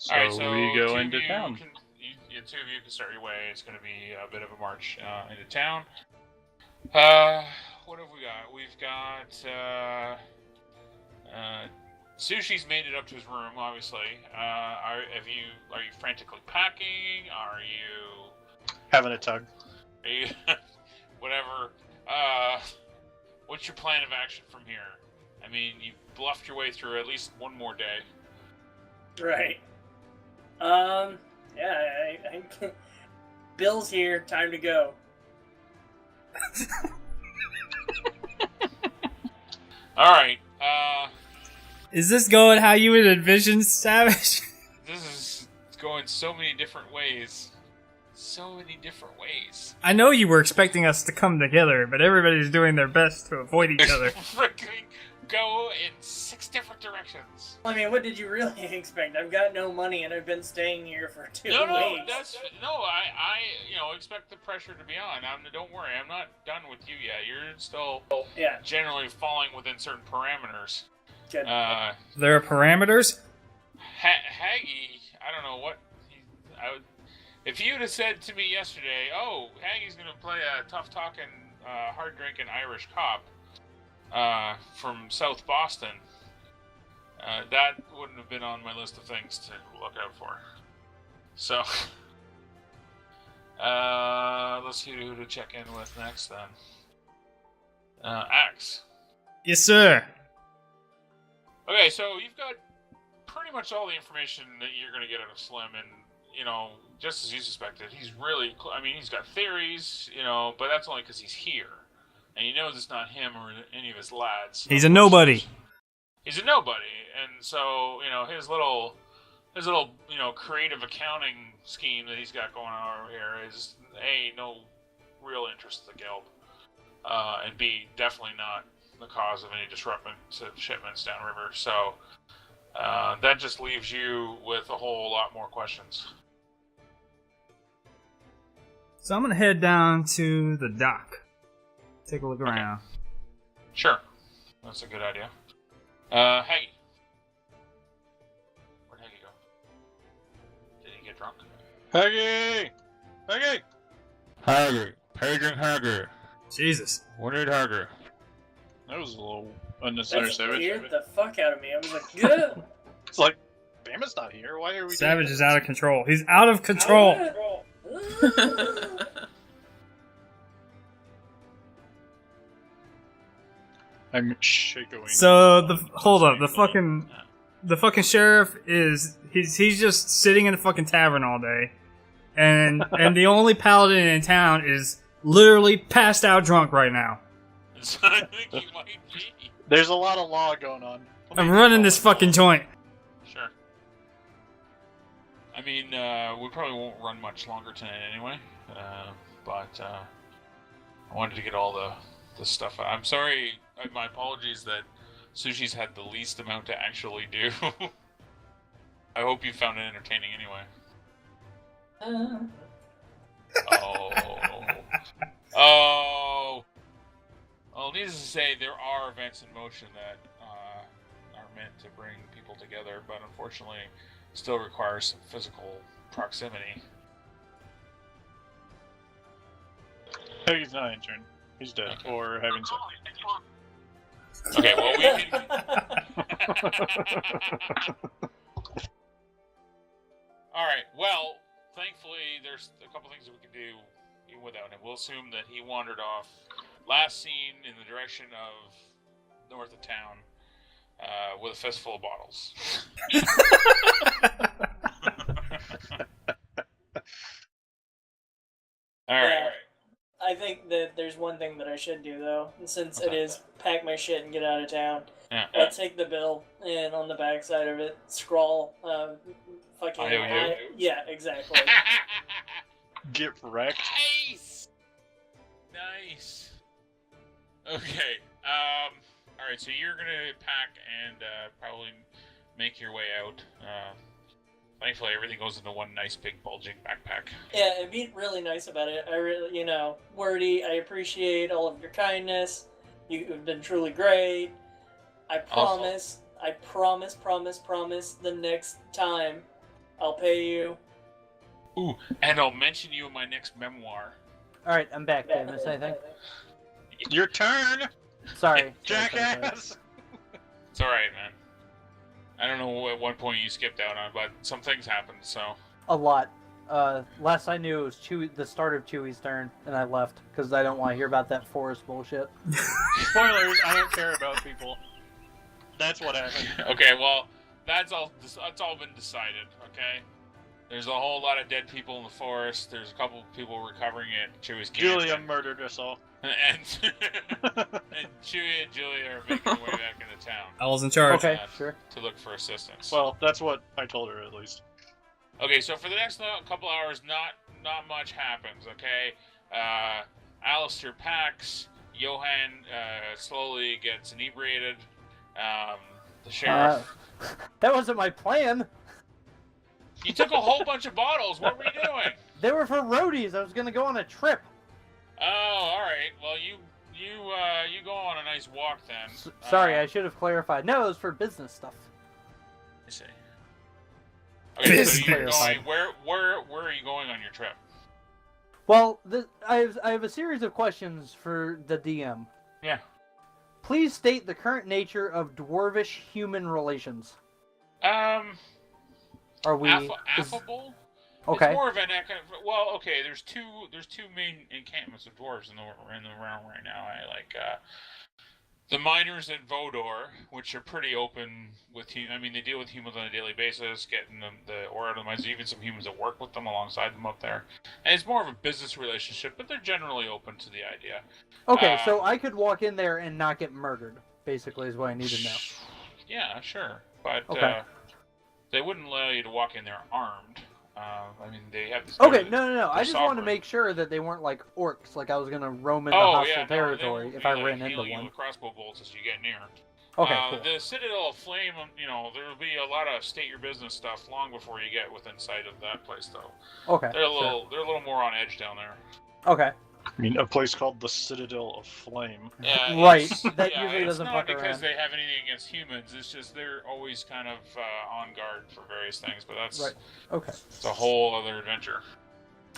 So, Alright, so we go into town. The two of you can start your way. It's going to be a bit of a march into town. What have we got? We've got Sushi's made it up to his room, obviously. Are you frantically packing? Are you Having a tug. Are you whatever? What's your plan of action from here? I mean, you bluffed your way through at least one more day. Right. Yeah, I Bill's here. Time to go. Alright, Is this going how you would envision Savage? this is going so many different ways. So many different ways. I know you were expecting us to come together, but everybody's doing their best to avoid each other. Freaking go in 6 different directions. I mean, what did you really expect? I've got no money and I've been staying here for 2 weeks. I expect the pressure to be on. Don't worry, I'm not done with you yet. You're still generally falling within certain parameters. Good. There are parameters? Hagii, I don't know what. If you'd have said to me yesterday, "Oh, Hagii's going to play a tough-talking, hard-drinking Irish cop from South Boston," that wouldn't have been on my list of things to look out for. So, let's see who to check in with next then. Axe. Yes, sir. Okay, so you've got pretty much all the information that you're going to get out of Slim, and just as you suspected, he's really. He's got theories, but that's only because he's here, and he knows it's not him or any of his lads. He's a nobody. He's a nobody, and so his little creative accounting scheme that he's got going on over here is A, no real interest to the guild, and B, definitely not the cause of any disruption to shipments downriver. So that just leaves you with a whole lot more questions. So I'm gonna head down to the dock. Take a look around. Sure. That's a good idea. Hagii. Where'd Hagii go? Did he get drunk? Hagii! Hagii! Hagii. Paging Hagii. Jesus. We need Hagii. That was a little unnecessary, That Savage. scared the fuck out of me. I was like, good. It's like, Bama's not here. Why are we Savage doing is out of control. He's out of control. I'm shaking. So hold up, the fucking sheriff he's just sitting in the fucking tavern all day, and the only paladin in town is literally passed out drunk right now. I think he might be. There's a lot of law going on. I'm running this fucking joint. Sure. We probably won't run much longer tonight anyway, but I wanted to get all the stuff out. I'm sorry, my apologies that Sushi's had the least amount to actually do. I hope you found it entertaining anyway. Oh. Well, needless to say, there are events in motion that are meant to bring people together, but unfortunately still requires some physical proximity. Hagii's not intern. He's dead. Okay. Or having sex. Okay, well, we can... Alright, well, thankfully there's a couple things that we can do without him. We'll assume that he wandered off, last seen in the direction of north of town, with a fistful of bottles. Alright. I think that there's one thing that I should do, though, since it is pack my shit and get out of town. Yeah. I'll take the bill, and on the backside of it, scrawl, fucking... IOU? Yeah, exactly. Get wrecked. Nice. Okay. Alright, so you're gonna pack and probably make your way out. Thankfully, everything goes into one nice big bulging backpack. Yeah, and be really nice about it. I really, wordy, I appreciate all of your kindness. You've been truly great. I promise, the next time I'll pay you. Ooh, and I'll mention you in my next memoir. Alright, I'm back. Did I miss anything? Your turn, Sorry. jackass! It's alright, man. I don't know at what point you skipped out on, but some things happened, so... A lot. Last I knew, it was the start of Chewie's turn, and I left, because I don't want to hear about that forest bullshit. Spoilers, I don't care about people. That's what happened. Okay, well, that's all been decided, okay? There's a whole lot of dead people in the forest. There's a couple of people recovering at Chewie's camp. Julia murdered us all. And Chewie and Julia are making their way back into town. I was in charge. Okay, sure. To look for assistance. Well, that's what I told her, at least. Okay, so for the next couple hours, not much happens, okay? Allistair packs, Johan slowly gets inebriated, the sheriff... That wasn't my plan! You took a whole bunch of bottles, what were you doing? They were for roadies, I was gonna go on a trip! Oh, alright, well you go on a nice walk then. Sorry, I should have clarified. No, it was for business stuff. I see. Okay, so you're Clarified. going, where are you going on your trip? Well, I have a series of questions for the DM. Yeah. Please state the current nature of dwarvish-human relations. Are we... Affable? Okay. It's more of an well, okay. There's two main encampments of dwarves in the realm right now. The miners at Vodor, which are pretty open with I mean, they deal with humans on a daily basis, getting them the ore out of the mines. Even some humans that work with them alongside them up there, and it's more of a business relationship. But they're generally open to the idea. Okay, so I could walk in there and not get murdered. Basically, is what I need to know. Yeah, sure, but Okay. They wouldn't allow you to walk in there armed. I mean, they have this. Okay, no. I just wanted to sovereign. make sure that they weren't like orcs, like I was gonna roam into Oh, hostile yeah, no, territory they if will I be, ran like, into hailing you one. with crossbow bolts as you get near. Okay, cool. The Citadel of Flame, there will be a lot of state your business stuff long before you get within sight of that place, though. Okay. They're a little more on edge down there. Okay. I mean, a place called the Citadel of Flame. Yeah, Right, it's- that yeah, usually doesn't It's not fuck because around. they have anything against humans. It's just they're always kind of on guard for various things. But that's Right. Okay. it's a whole other adventure.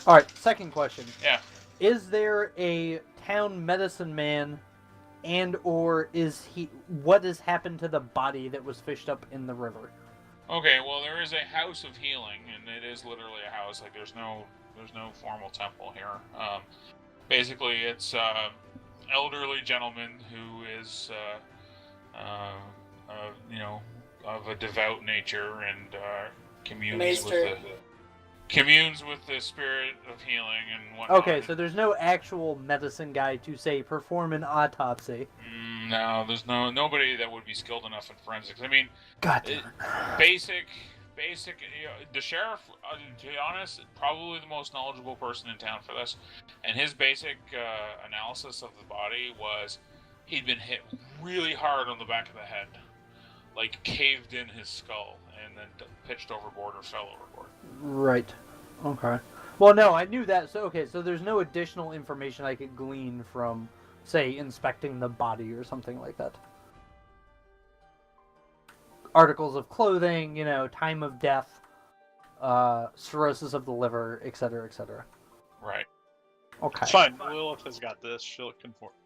All right. Second question. Yeah. Is there a town medicine man, and/or what has happened to the body that was fished up in the river? Okay, well there is a house of healing, and it is literally a house. Like there's no formal temple here. Basically, it's elderly gentleman who is of a devout nature and communes with the spirit of healing and whatnot. Okay, so there's no actual medicine guy to say perform an autopsy. No, there's nobody that would be skilled enough in forensics. I mean, God damn it. basic. The sheriff, to be honest, probably the most knowledgeable person in town for this. And his basic analysis of the body was he'd been hit really hard on the back of the head, like caved in his skull, and then pitched overboard or fell overboard. Right. Okay. Well, no, I knew that. So there's no additional information I could glean from, say, inspecting the body or something like that. Articles of clothing, time of death, cirrhosis of the liver, etc., etc. Right. Okay. It's fine. Lilith has got this. She'll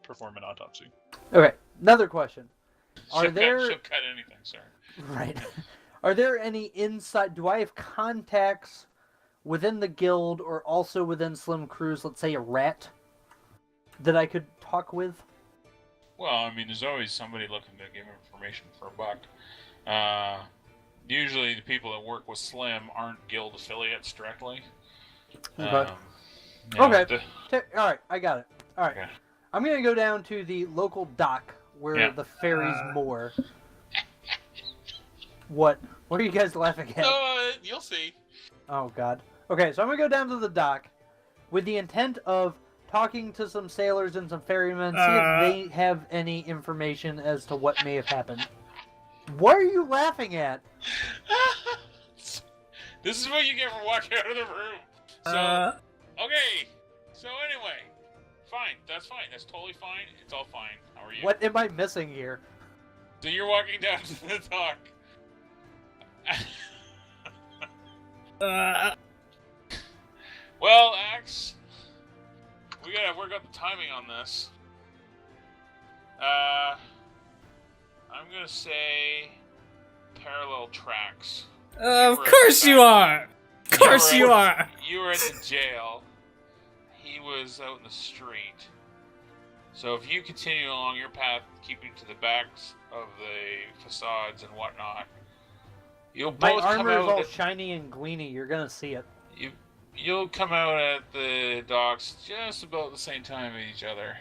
perform an autopsy. Okay. Another question. She'll cut anything, sir. Right. Are there any do I have contacts within the guild or also within Slim Cruz, let's say a rat, that I could talk with? Well, I mean, there's always somebody looking to give information for a buck. Usually the people that work with Slim aren't guild affiliates directly. Okay. Okay. Alright, I got it. Alright. Okay. I'm going to go down to the local dock where the ferries moor. What? What are you guys laughing at? You'll see. Oh, God. Okay, so I'm going to go down to the dock with the intent of talking to some sailors and some ferrymen, see if they have any information as to what may have happened. What are you laughing at? This is what you get for walking out of the room. So, okay. So anyway, fine. That's fine. That's totally fine. It's all fine. How are you? What am I missing here? So you're walking down to the dock. Well, Axe, we gotta work out the timing on this. I'm gonna say parallel tracks. Of course you are! Of course you are! You were at the jail. He was out in the street. So if you continue along your path, keeping to the backs of the facades and whatnot, you'll My both come armor is out. all shiny and gleamy. You're gonna see it. You'll come out at the docks just about the same time as each other.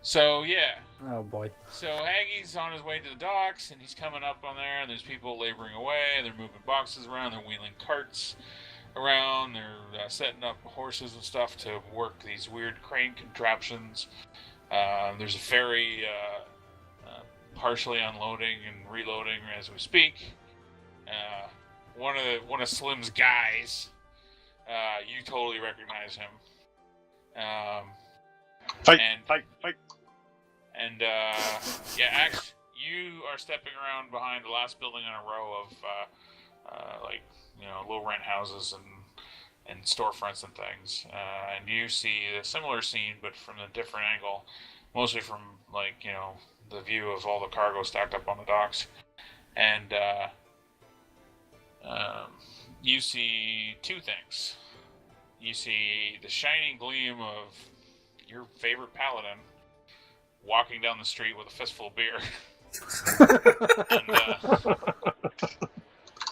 So yeah. Oh boy. So Hagii's on his way to the docks, and he's coming up on there, and there's people laboring away. They're moving boxes around. They're wheeling carts around. They're setting up horses and stuff to work these weird crane contraptions. There's a ferry partially unloading and reloading as we speak. One of Slim's guys. You totally recognize him. Fight! And yeah, Axe, you are stepping around behind the last building in a row of like, you know, low rent houses and storefronts and things. And you see a similar scene, but from a different angle, mostly from, like, you know, the view of all the cargo stacked up on the docks. And you see two things. You see the shining gleam of your favorite paladin walking down the street with a fistful of beer.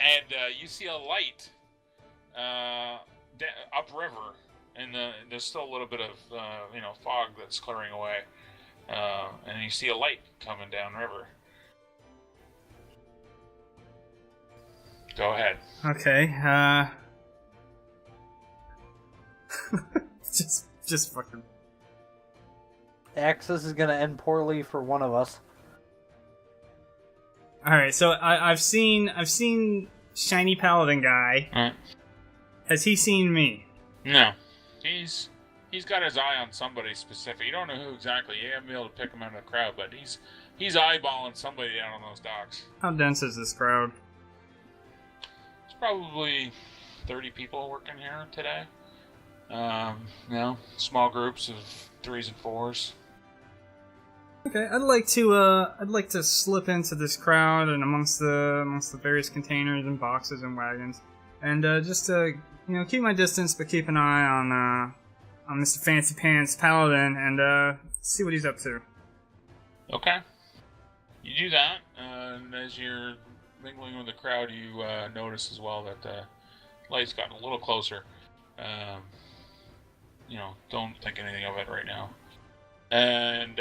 and you see a light upriver, and there's still a little bit of you know, fog that's clearing away, and you see a light coming downriver. Go ahead. Okay, just fucking... Axis is gonna end poorly for one of us. Alright, so I've seen Shiny Paladin guy. Has he seen me? No. He's got his eye on somebody specific. You don't know who exactly. You haven't been able to pick him out of the crowd, but he's eyeballing somebody down on those docks. How dense is this crowd? It's probably 30 people working here today. You know, small groups of 3s and 4s. Okay, I'd like to slip into this crowd and amongst the various containers and boxes and wagons, and just to, you know, keep my distance, but keep an eye on Mr. Fancy Pants Paladin and see what he's up to. Okay, you do that, and as you're mingling with the crowd, you notice as well that the light's gotten a little closer. You know, don't think anything of it right now. And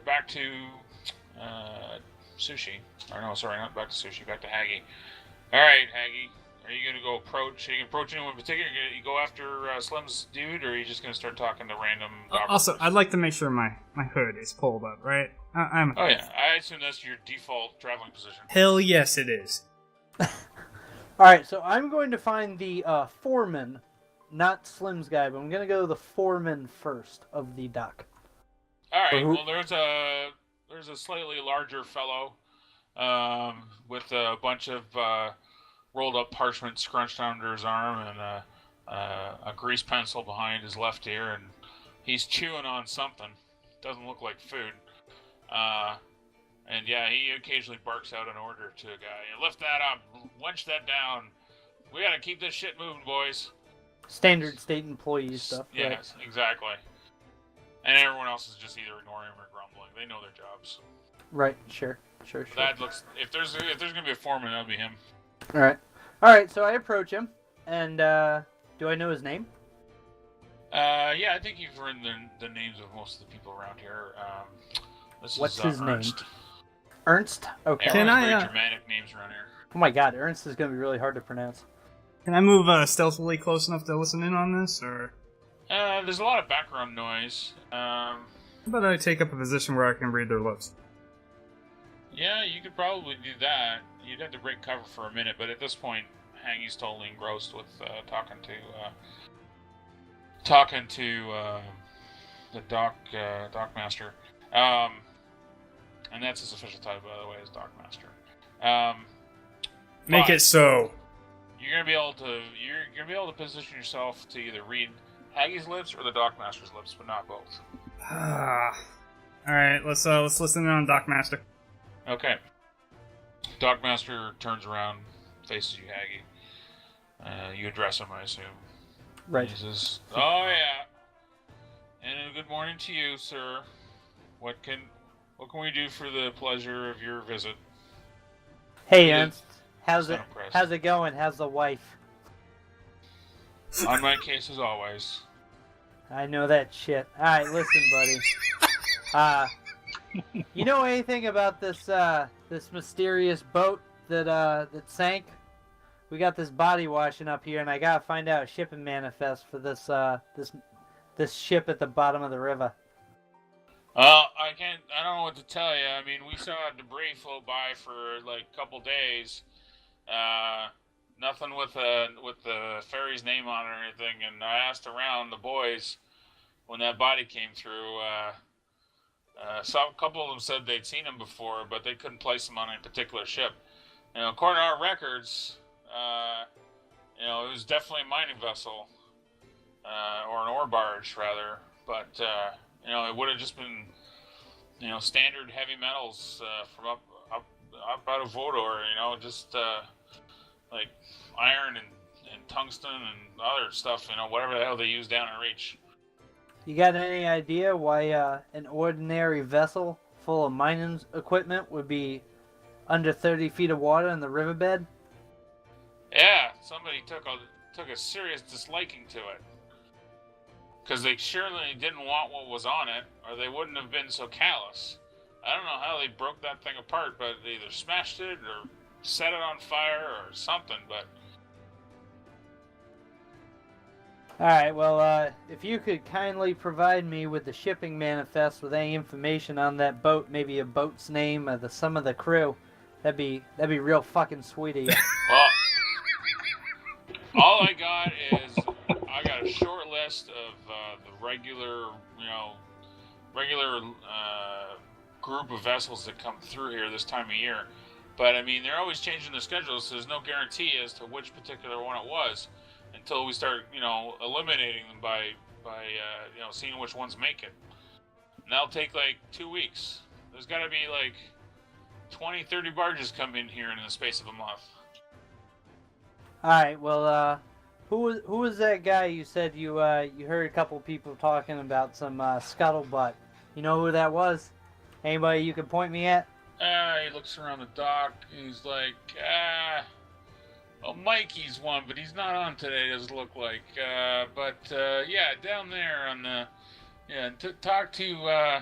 back to Sushi. Or no, sorry, not back to Sushi, back to Hagii. Alright, Hagii, are you going to go approach? Are you going to approach anyone in particular? You go after Slim's dude, or are you just going to start talking to random operators? Also, I'd like to make sure my hood is pulled up, right? I'm... Oh yeah, I assume that's your default traveling position. Hell yes, it is. Alright, so I'm going to find the foreman, not Slim's guy, but I'm going to go the foreman first of the dock. Alright, well there's a slightly larger fellow with a bunch of rolled up parchment scrunched under his arm and a grease pencil behind his left ear, and he's chewing on something. Doesn't look like food. And yeah, he occasionally barks out an order to a guy. Lift that up, wench that down. We gotta keep this shit moving, boys. Standard state employee stuff. Yes, right? Exactly. And everyone else is just either ignoring him or grumbling. They know their jobs. Right. Sure. That looks. If there's gonna be a foreman, that'll be him. All right. So I approach him, and do I know his name? Yeah, I think you've written the names of most of the people around here. What's his Ernst. name? Ernst. Okay. Everyone's very Germanic names around here. Oh my God, Ernst is gonna be really hard to pronounce. Can I move stealthily close enough to listen in on this, or? There's a lot of background noise. How about I take up a position where I can read their lips? Yeah, you could probably do that. You'd have to break cover for a minute, but at this point, Hagii's totally engrossed with talking to the dock master. And that's his official title, by the way, is dock master. Make it so. you're gonna be able to position yourself to either read Haggie's lips or the Dockmaster's lips, but not both. All right, let's listen in on Dockmaster. Okay. Dockmaster turns around, faces you, Hagii. You address him, I assume. Right. He says, "Oh yeah, and good morning to you, sir. What can we do for the pleasure of your visit?" Hey, He Ernst. How's not it? impressed. How's it going? How's the wife? On my case as always. I know that shit. All right, listen, buddy. You know anything about this this mysterious boat that sank? We got this body washing up here, and I gotta find out a shipping manifest for this this ship at the bottom of the river. I don't know what to tell you. I mean, we saw debris float by for like a couple days. Nothing with the ferry's name on it or anything. And I asked around the boys when that body came through. A couple of them said they'd seen him before, but they couldn't place him on any particular ship. You know, according to our records, it was definitely a mining vessel, or an ore barge rather. But it would have just been, standard heavy metals from up out of Vodor. Just like iron and tungsten and other stuff. Whatever the hell they use down in Reach. You got any idea why an ordinary vessel full of mining equipment would be under 30 feet of water in the riverbed? Yeah, somebody took a serious disliking to it. Because they surely didn't want what was on it, or they wouldn't have been so callous. I don't know how they broke that thing apart, but they either smashed it or set it on fire or something, but... Alright, well, if you could kindly provide me with the shipping manifest with any information on that boat, maybe a boat's name or some of the crew, that'd be real fucking sweet of you. Well, all I got is I got a short list of the regular group of vessels that come through here this time of year. But I mean, they're always changing the schedule, so there's no guarantee as to which particular one it was until we start, eliminating them by seeing which ones make it. And that'll take like 2 weeks. There's got to be like 20, 30 barges come in here in the space of a month. Alright, well, who was that guy you said you heard a couple people talking about some scuttlebutt? You know who that was? Anybody you can point me at? He looks around the dock. He's like, Mikey's one, but he's not on today, doesn't look like. Yeah, down there on the, talk to,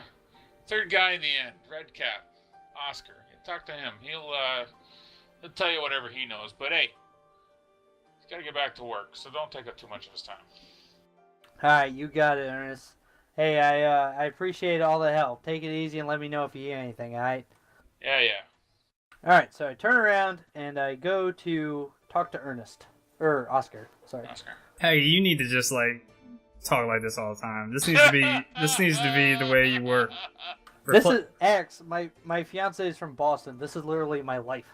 third guy in the end, red cap, Oscar. Talk to him. He'll tell you whatever he knows. But hey, he's got to get back to work, so don't take up too much of his time. Alright, you got it, Ernest. Hey, I appreciate all the help. Take it easy and let me know if you hear anything, alright? Yeah. Alright, so I turn around and I go to talk to Ernest. Oscar, sorry. Oscar. Hey, you need to just talk like this all the time. This needs to be the way you work. This is X. My fiance is from Boston. This is literally my life.